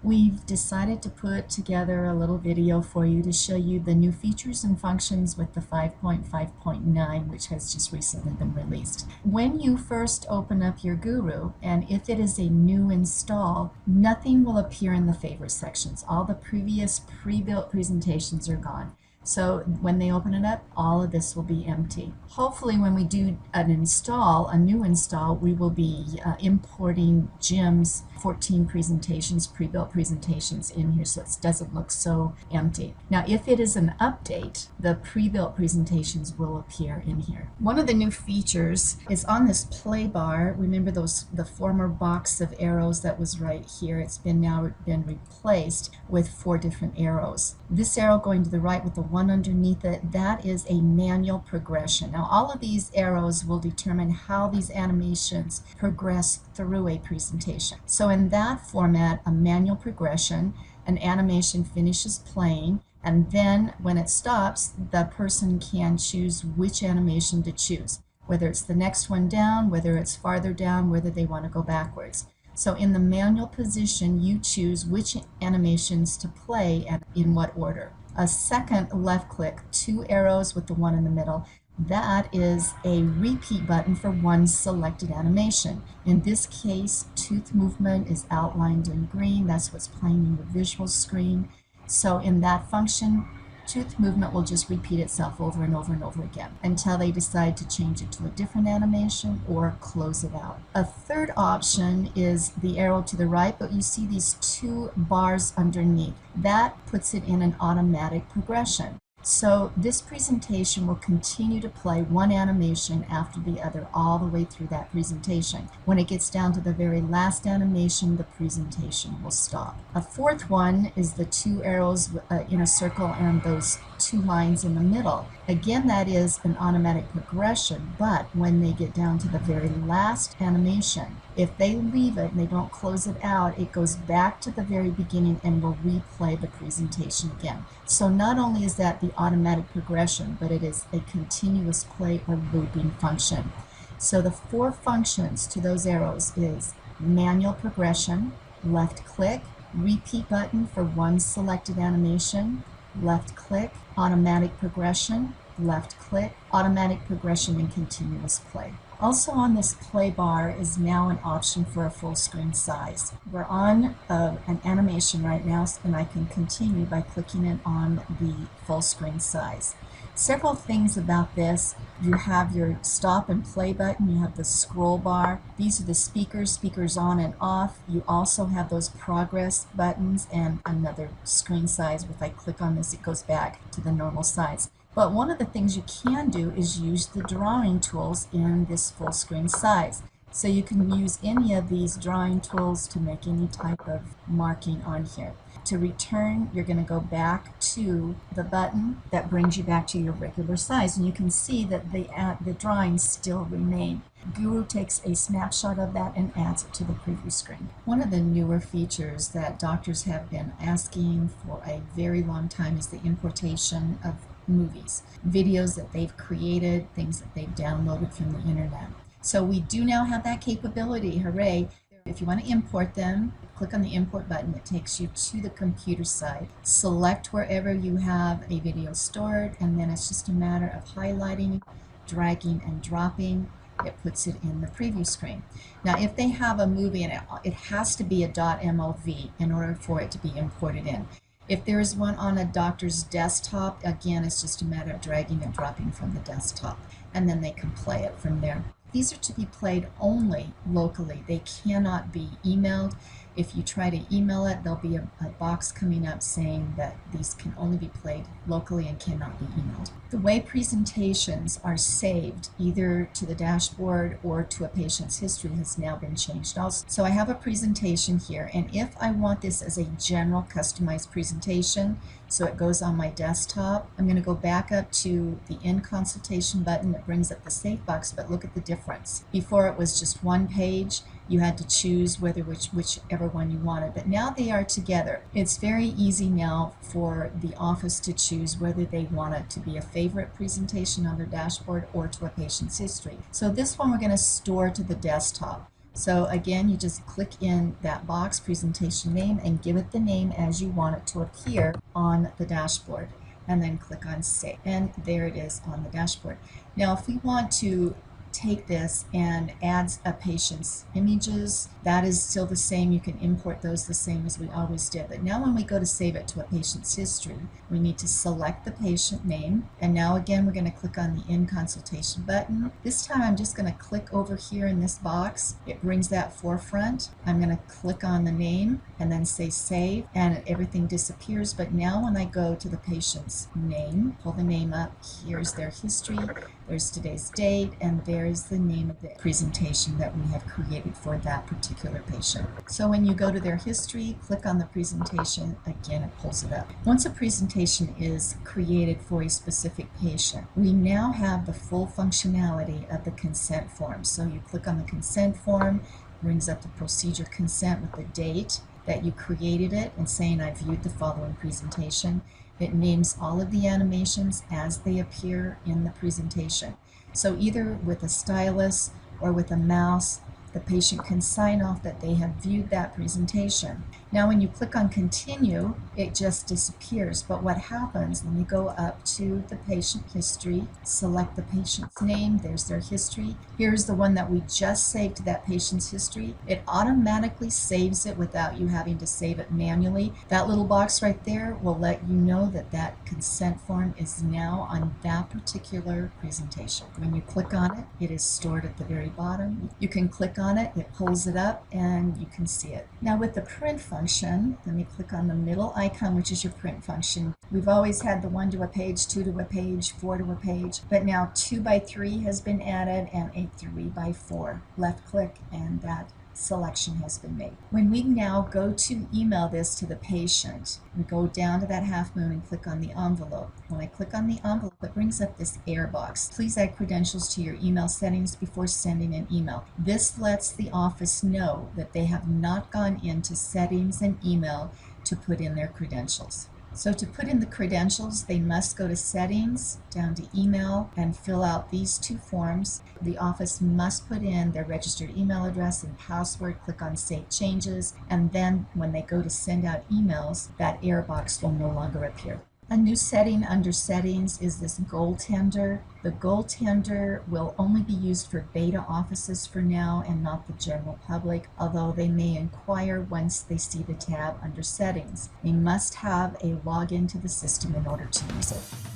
We've decided to put together a little video for you to show you the new features and functions with the 5.5.9, which has just recently been released. When you first open up your Guru, and if it is a new install, nothing will appear in the favorite sections. All the previous pre-built presentations are gone. So when they open it up, all of this will be empty. Hopefully when we do an install, a new install, we will be importing Jim's 14 presentations, pre-built presentations in here so it doesn't look so empty. Now if it is an update, the pre-built presentations will appear in here. One of the new features is on this play bar. Remember the former box of arrows that was right here? It's now been replaced with 4 different arrows. This arrow going to the right with the one underneath it, that is a manual progression. Now all of these arrows will determine how these animations progress through a presentation. So in that format, a manual progression, an animation finishes playing, and then when it stops, the person can choose which animation to choose, whether it's the next one down, whether it's farther down, whether they want to go backwards. So in the manual position, you choose which animations to play and in what order. A second left click, 2 arrows with the one in the middle, that is a repeat button for one selected animation. In this case, tooth movement is outlined in green. That's what's playing in the visual screen. So in that function, tooth movement will just repeat itself over and over and over again until they decide to change it to a different animation or close it out. A third option is the arrow to the right, but you see these 2 bars underneath. That puts it in an automatic progression. So this presentation will continue to play one animation after the other all the way through that presentation. When it gets down to the very last animation, the presentation will stop. A fourth one is the 2 arrows in a circle and those 2 lines in the middle. Again, that is an automatic progression, but when they get down to the very last animation, if they leave it and they don't close it out, it goes back to the very beginning and will replay the presentation again. So not only is that the automatic progression, but it is a continuous play or looping function. So the 4 functions to those arrows is manual progression, left click, repeat button for one selected animation, left click, automatic progression, left click, automatic progression, and continuous play. Also on this play bar is now an option for a full screen size. We're on an animation right now, and I can continue by clicking it on the full screen size. Several things about this. You have your stop and play button, you have the scroll bar. These are the speakers on and off. You also have those progress buttons and another screen size. If I click on this, it goes back to the normal size. But one of the things you can do is use the drawing tools in this full screen size. So you can use any of these drawing tools to make any type of marking on here. To return, you're going to go back to the button that brings you back to your regular size, and you can see that the drawings still remain. Guru takes a snapshot of that and adds it to the preview screen. One of the newer features that doctors have been asking for a very long time is the importation of movies, videos that they've created, things that they've downloaded from the internet. So we do now have that capability. Hooray! If you want to import them, click on the import button. It takes you to the computer side. Select wherever you have a video stored, and then it's just a matter of highlighting, dragging, and dropping. It puts it in the preview screen. Now if they have a movie, and it has to be a .mov in order for it to be imported in. If there is one on a doctor's desktop, again, it's just a matter of dragging and dropping from the desktop, and then they can play it from there. These are to be played only locally. They cannot be emailed. If you try to email it, there'll be a box coming up saying that these can only be played locally and cannot be emailed. The way presentations are saved, either to the dashboard or to a patient's history, has now been changed also. So I have a presentation here, and if I want this as a general customized presentation, so it goes on my desktop, I'm going to go back up to the End Consultation button that brings up the Save box, but look at the difference. Before it was just one page. You had to choose whichever one you wanted, but now they are together. It's very easy now for the office to choose whether they want it to be a favorite presentation on their dashboard or to a patient's history. So this one we're going to store to the desktop. So again, you just click in that box, presentation name, and give it the name as you want it to appear on the dashboard. And then click on Save. And there it is on the dashboard. Now, if we want to take this and add a patient's images, that is still the same. You can import those the same as we always did. But now when we go to save it to a patient's history, we need to select the patient name. And now again, we're going to click on the In Consultation button. This time I'm just going to click over here in this box. It brings that forefront. I'm going to click on the name and then say Save, and everything disappears. But now when I go to the patient's name, pull the name up, here's their history, there's today's date, and there's the name of the presentation that we have created for that particular patient. So when you go to their history, click on the presentation, again it pulls it up. Once a presentation is created for a specific patient, we now have the full functionality of the consent form. So you click on the consent form, brings up the procedure consent with the date that you created it and saying I viewed the following presentation. It names all of the animations as they appear in the presentation. So either with a stylus or with a mouse, the patient can sign off that they have viewed that presentation. Now when you click on continue, it just disappears. But what happens when you go up to the patient history, select the patient's name, there's their history. Here's the one that we just saved to that patient's history. It automatically saves it without you having to save it manually. That little box right there will let you know that that consent form is now on that particular presentation. When you click on it, it is stored at the very bottom. You can click on it, it pulls it up, and you can see it. Now with the print function, let me click on the middle icon, which is your print function. We've always had the 1 to a page, 2 to a page, 4 to a page, but now 2 by 3 has been added and a 3 by 4. Left click and that selection has been made. When we now go to email this to the patient, we go down to that half moon and click on the envelope. When I click on the envelope, it brings up this error box. Please add credentials to your email settings before sending an email. This lets the office know that they have not gone into settings and email to put in their credentials. So to put in the credentials, they must go to settings, down to email, and fill out these 2 forms. The office must put in their registered email address and password, click on Save Changes, and then when they go to send out emails, that error box will no longer appear. A new setting under settings is this goaltender. The goaltender will only be used for beta offices for now and not the general public, although they may inquire once they see the tab under settings. They must have a login to the system in order to use it.